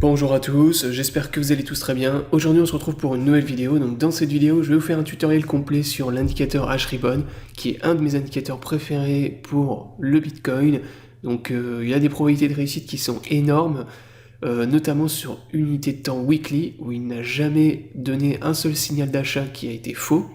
Bonjour à tous, j'espère que vous allez tous très bien. Aujourd'hui on se retrouve pour une nouvelle vidéo. Donc dans cette vidéo je vais vous faire un tutoriel complet sur l'indicateur H-Ribbon, qui est un de mes indicateurs préférés pour le Bitcoin. Donc il y a des probabilités de réussite qui sont énormes, notamment sur unité de temps weekly, où il n'a jamais donné un seul signal d'achat qui a été faux.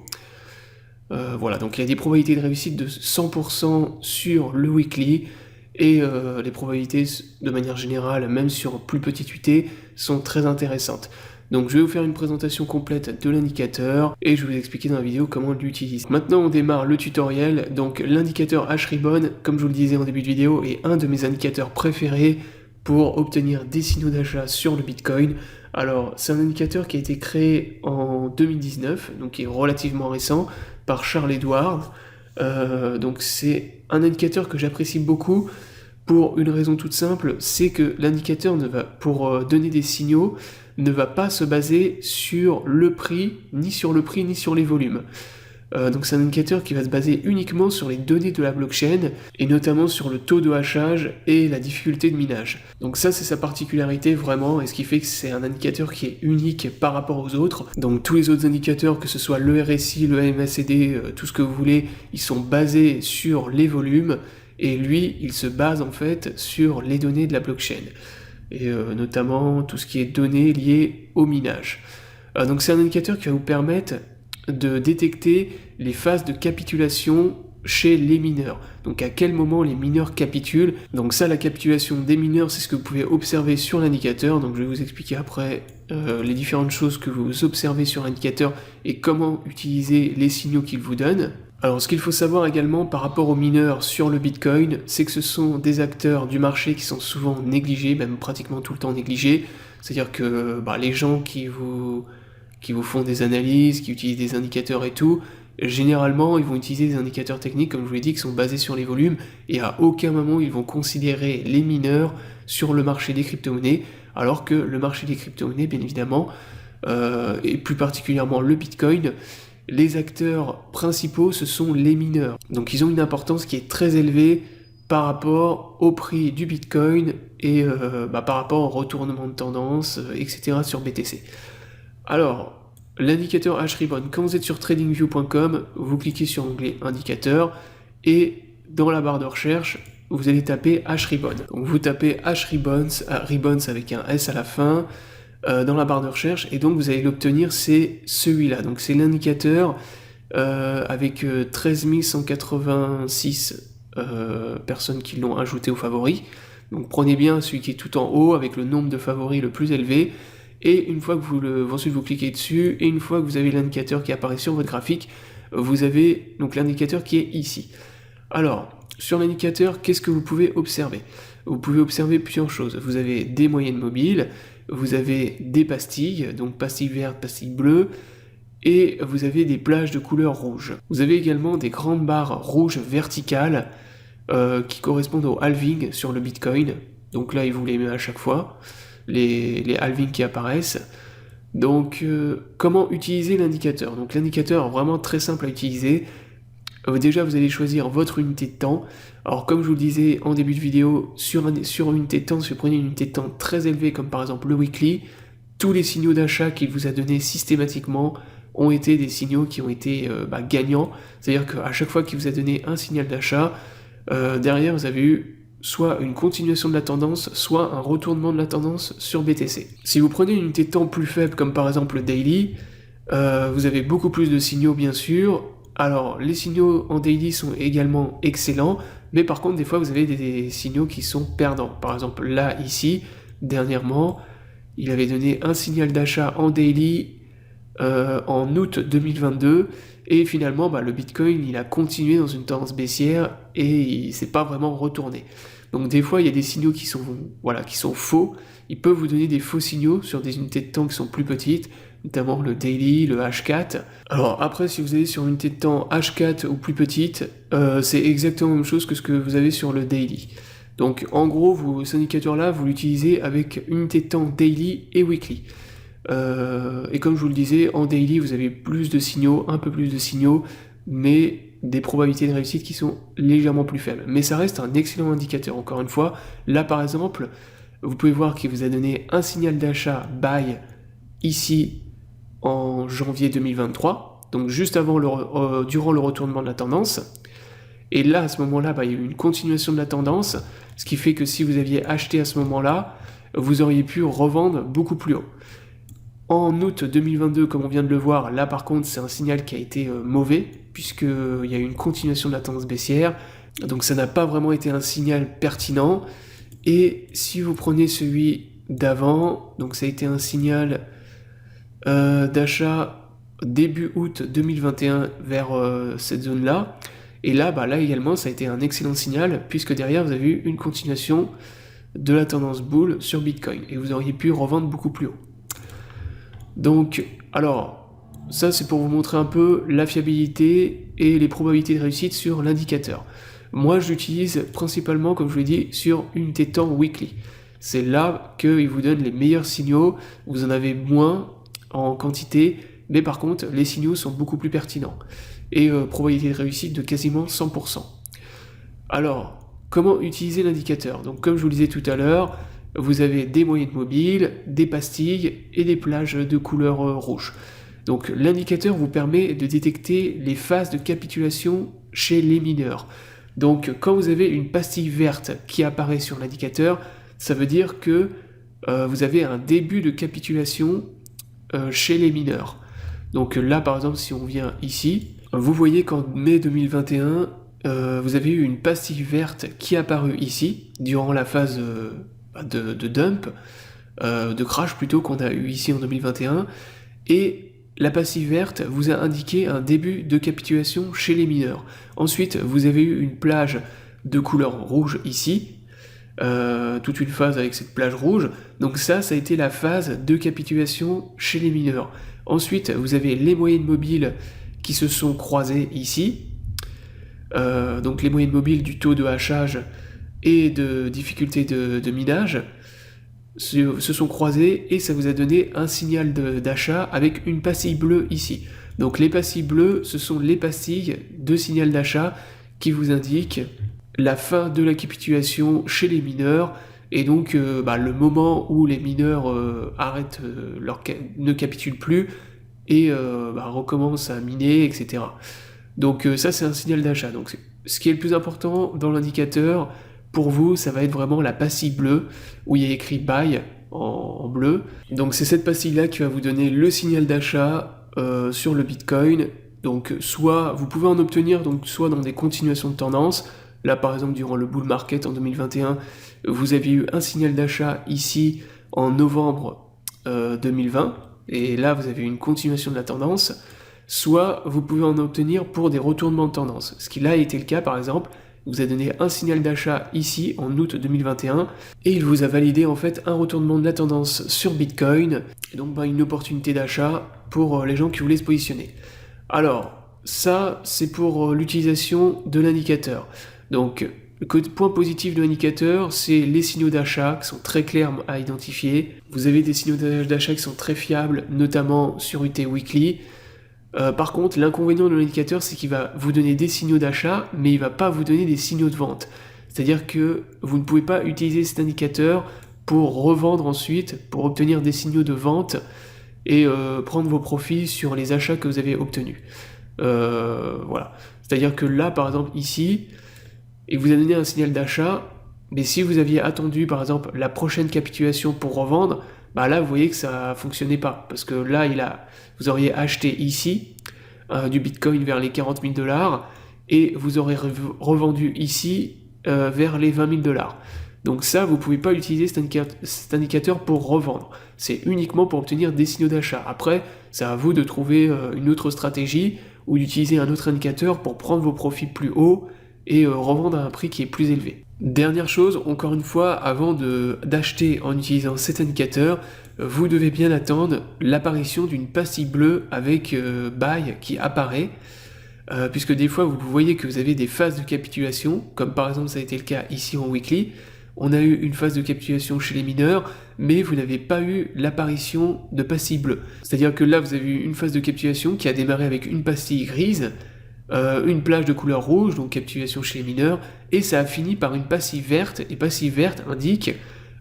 Voilà, donc il y a des probabilités de réussite de 100% sur le weekly, et les probabilités de manière générale, même sur plus petite UT, sont très intéressantes. Donc je vais vous faire une présentation complète de l'indicateur et je vais vous expliquer dans la vidéo comment l'utiliser. Maintenant on démarre le tutoriel. Donc l'indicateur H-Ribbon, comme je vous le disais en début de vidéo, est un de mes indicateurs préférés pour obtenir des signaux d'achat sur le Bitcoin. Alors c'est un indicateur qui a été créé en 2019, donc qui est relativement récent, par Charles Edward. Donc c'est un indicateur que j'apprécie beaucoup pour une raison toute simple, c'est que l'indicateur pour donner des signaux ne va pas se baser sur le prix, ni sur les volumes. Donc c'est un indicateur qui va se baser uniquement sur les données de la blockchain, et notamment sur le taux de hachage et la difficulté de minage. Donc ça c'est sa particularité vraiment, et ce qui fait que c'est un indicateur qui est unique par rapport aux autres. Donc tous les autres indicateurs, que ce soit le RSI, le MACD, tout ce que vous voulez, ils sont basés sur les volumes, et lui il se base en fait sur les données de la blockchain, et notamment tout ce qui est données liées au minage. Donc c'est un indicateur qui va vous permettre de détecter les phases de capitulation chez les mineurs. Donc à quel moment les mineurs capitulent. Donc ça, la capitulation des mineurs, c'est ce que vous pouvez observer sur l'indicateur. Donc je vais vous expliquer après les différentes choses que vous observez sur l'indicateur et comment utiliser les signaux qu'il vous donne. Alors ce qu'il faut savoir également par rapport aux mineurs sur le Bitcoin, c'est que ce sont des acteurs du marché qui sont souvent négligés, même pratiquement tout le temps négligés. C'est-à-dire que les gens qui vous font des analyses, qui utilisent des indicateurs et tout, généralement ils vont utiliser des indicateurs techniques, comme je vous l'ai dit, qui sont basés sur les volumes, et à aucun moment ils vont considérer les mineurs sur le marché des crypto-monnaies, alors que le marché des crypto-monnaies, bien évidemment, et plus particulièrement le Bitcoin, les acteurs principaux, ce sont les mineurs. Donc ils ont une importance qui est très élevée par rapport au prix du Bitcoin et par rapport au retournement de tendance, etc. sur BTC. Alors, l'indicateur H-Ribbon, quand vous êtes sur tradingview.com, vous cliquez sur l'onglet indicateur, et dans la barre de recherche, vous allez taper H-Ribbon. Donc vous tapez H-Ribbons, Ribbons avec un S à la fin, dans la barre de recherche, et donc vous allez l'obtenir, c'est celui-là. Donc c'est l'indicateur avec 13 186 personnes qui l'ont ajouté aux favoris. Donc prenez bien celui qui est tout en haut, avec le nombre de favoris le plus élevé, et une fois que ensuite vous cliquez dessus, et une fois que vous avez l'indicateur qui apparaît sur votre graphique, vous avez donc l'indicateur qui est ici. Alors, sur l'indicateur, qu'est-ce que vous pouvez observer? Vous pouvez observer plusieurs choses. Vous avez des moyennes mobiles, vous avez des pastilles, donc pastilles vertes, pastilles bleues, et vous avez des plages de couleur rouge. Vous avez également des grandes barres rouges verticales qui correspondent au halving sur le Bitcoin. Donc là, il vous les met à chaque fois, les halvings qui apparaissent. Donc comment utiliser l'indicateur? Donc l'indicateur est vraiment très simple à utiliser. Déjà vous allez choisir votre unité de temps. Alors comme je vous le disais en début de vidéo, sur une unité de temps, si vous prenez une unité de temps très élevée comme par exemple le weekly, tous les signaux d'achat qu'il vous a donnés systématiquement ont été des signaux qui ont été gagnants. C'est-à-dire qu'à chaque fois qu'il vous a donné un signal d'achat, derrière vous avez eu soit une continuation de la tendance, soit un retournement de la tendance sur BTC. Si vous prenez une unité de temps plus faible, comme par exemple le daily, vous avez beaucoup plus de signaux bien sûr. Alors les signaux en daily sont également excellents, mais par contre des fois vous avez des signaux qui sont perdants. Par exemple là, ici, dernièrement, il avait donné un signal d'achat en daily en août 2022, et finalement le Bitcoin il a continué dans une tendance baissière et il s'est pas vraiment retourné. Donc des fois il y a des signaux qui sont faux, ils peuvent vous donner des faux signaux sur des unités de temps qui sont plus petites, notamment le daily, le H4. Alors après, si vous allez sur une unité de temps H4 ou plus petite, c'est exactement la même chose que ce que vous avez sur le daily. Donc en gros, cet indicateur-là, vous l'utilisez avec unité de temps daily et weekly. Et comme je vous le disais, en daily, vous avez plus de signaux, un peu plus de signaux, mais des probabilités de réussite qui sont légèrement plus faibles. Mais ça reste un excellent indicateur, encore une fois. Là, par exemple, vous pouvez voir qu'il vous a donné un signal d'achat buy ici en janvier 2023, donc juste avant durant le retournement de la tendance. Et là, à ce moment-là, il y a eu une continuation de la tendance, ce qui fait que si vous aviez acheté à ce moment-là, vous auriez pu revendre beaucoup plus haut. En août 2022, comme on vient de le voir, là par contre, c'est un signal qui a été mauvais, puisqu'il y a eu une continuation de la tendance baissière, donc ça n'a pas vraiment été un signal pertinent. Et si vous prenez celui d'avant, donc ça a été un signal d'achat début août 2021 vers cette zone-là. Et là, là également, ça a été un excellent signal, puisque derrière, vous avez eu une continuation de la tendance bull sur Bitcoin, et vous auriez pu revendre beaucoup plus haut. Donc, alors, ça c'est pour vous montrer un peu la fiabilité et les probabilités de réussite sur l'indicateur. Moi, je l'utilise principalement, comme je vous l'ai dit, sur unité de temps weekly. C'est là qu'il vous donne les meilleurs signaux, vous en avez moins en quantité, mais par contre, les signaux sont beaucoup plus pertinents. Et probabilité de réussite de quasiment 100%. Alors, comment utiliser l'indicateur? Donc, comme je vous le disais tout à l'heure, vous avez des moyennes mobiles, des pastilles et des plages de couleur rouge. Donc, l'indicateur vous permet de détecter les phases de capitulation chez les mineurs. Donc, quand vous avez une pastille verte qui apparaît sur l'indicateur, ça veut dire que vous avez un début de capitulation chez les mineurs. Donc là, par exemple, si on vient ici, vous voyez qu'en mai 2021, vous avez eu une pastille verte qui est apparue ici, durant la phase de dump, de crash plutôt, qu'on a eu ici en 2021, et la pastille verte vous a indiqué un début de capitulation chez les mineurs. Ensuite, vous avez eu une plage de couleur rouge ici, toute une phase avec cette plage rouge, donc ça a été la phase de capitulation chez les mineurs. Ensuite, vous avez les moyennes mobiles qui se sont croisées ici, donc les moyennes mobiles du taux de hachage et de difficulté de minage se sont croisées, et ça vous a donné un signal d'achat avec une pastille bleue ici. Donc les pastilles bleues, ce sont les pastilles de signal d'achat qui vous indiquent la fin de la capitulation chez les mineurs, et donc le moment où les mineurs ne capitulent plus et recommencent à miner, etc. Donc ça, c'est un signal d'achat. Donc ce qui est le plus important dans l'indicateur, pour vous, ça va être vraiment la pastille bleue, où il y a écrit buy en bleu. Donc c'est cette pastille-là qui va vous donner le signal d'achat sur le Bitcoin. Donc soit vous pouvez en obtenir soit dans des continuations de tendance. Là par exemple durant le bull market en 2021, vous avez eu un signal d'achat ici en novembre 2020, et là vous avez eu une continuation de la tendance. Soit vous pouvez en obtenir pour des retournements de tendance, ce qui là a été le cas. Par exemple, vous a donné un signal d'achat ici en août 2021, et il vous a validé en fait un retournement de la tendance sur Bitcoin, et donc une opportunité d'achat pour les gens qui voulaient se positionner. Alors ça, c'est pour l'utilisation de l'indicateur. Donc le point positif de l'indicateur, c'est les signaux d'achat qui sont très clairs à identifier. Vous avez des signaux d'achat qui sont très fiables, notamment sur UT Weekly. Par contre, l'inconvénient de l'indicateur, c'est qu'il va vous donner des signaux d'achat, mais il ne va pas vous donner des signaux de vente. C'est-à-dire que vous ne pouvez pas utiliser cet indicateur pour revendre ensuite, pour obtenir des signaux de vente et prendre vos profits sur les achats que vous avez obtenus. Voilà. C'est-à-dire que là, par exemple, ici, il vous a donné un signal d'achat, mais si vous aviez attendu, par exemple, la prochaine capitulation pour revendre, là, vous voyez que ça ne fonctionnait pas, parce que là, vous auriez acheté ici du Bitcoin vers les 40 000 $, et vous aurez revendu ici vers les 20 000 $. Donc ça, vous ne pouvez pas utiliser cet indicateur pour revendre. C'est uniquement pour obtenir des signaux d'achat. Après, c'est à vous de trouver une autre stratégie, ou d'utiliser un autre indicateur pour prendre vos profits plus haut et revendre à un prix qui est plus élevé. Dernière chose, encore une fois, avant d'acheter en utilisant cet indicateur, vous devez bien attendre l'apparition d'une pastille bleue avec buy qui apparaît, puisque des fois vous voyez que vous avez des phases de capitulation, comme par exemple ça a été le cas ici en weekly. On a eu une phase de capitulation chez les mineurs, mais vous n'avez pas eu l'apparition de pastille bleue. C'est-à-dire que là vous avez eu une phase de capitulation qui a démarré avec une pastille grise, une plage de couleur rouge, donc capitulation chez les mineurs, et ça a fini par une pastille verte, et pastille verte indique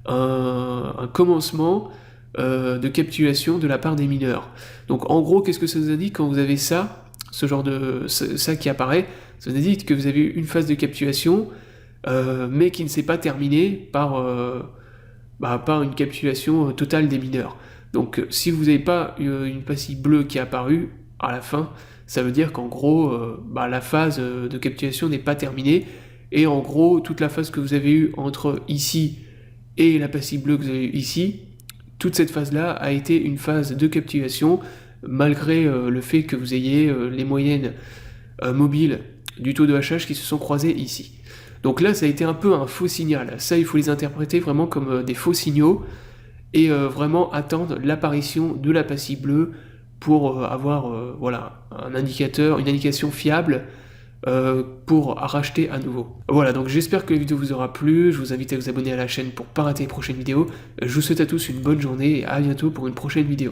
un commencement de capitulation de la part des mineurs. Donc en gros, qu'est-ce que ça vous indique quand vous avez ça, ce genre de ça qui apparaît? Ça vous indique que vous avez eu une phase de capitulation, mais qui ne s'est pas terminée par une capitulation totale des mineurs. Donc si vous n'avez pas une pastille bleue qui est apparue à la fin, ça veut dire qu'en gros, la phase de capitulation n'est pas terminée, et en gros, toute la phase que vous avez eue entre ici et la pastille bleue que vous avez eue ici, toute cette phase-là a été une phase de capitulation, malgré le fait que vous ayez les moyennes mobiles du taux de HH qui se sont croisées ici. Donc là, ça a été un peu un faux signal. Ça, il faut les interpréter vraiment comme des faux signaux, et vraiment attendre l'apparition de la pastille bleue pour avoir une indication fiable pour racheter à nouveau. Voilà, donc j'espère que la vidéo vous aura plu. Je vous invite à vous abonner à la chaîne pour ne pas rater les prochaines vidéos. Je vous souhaite à tous une bonne journée et à bientôt pour une prochaine vidéo.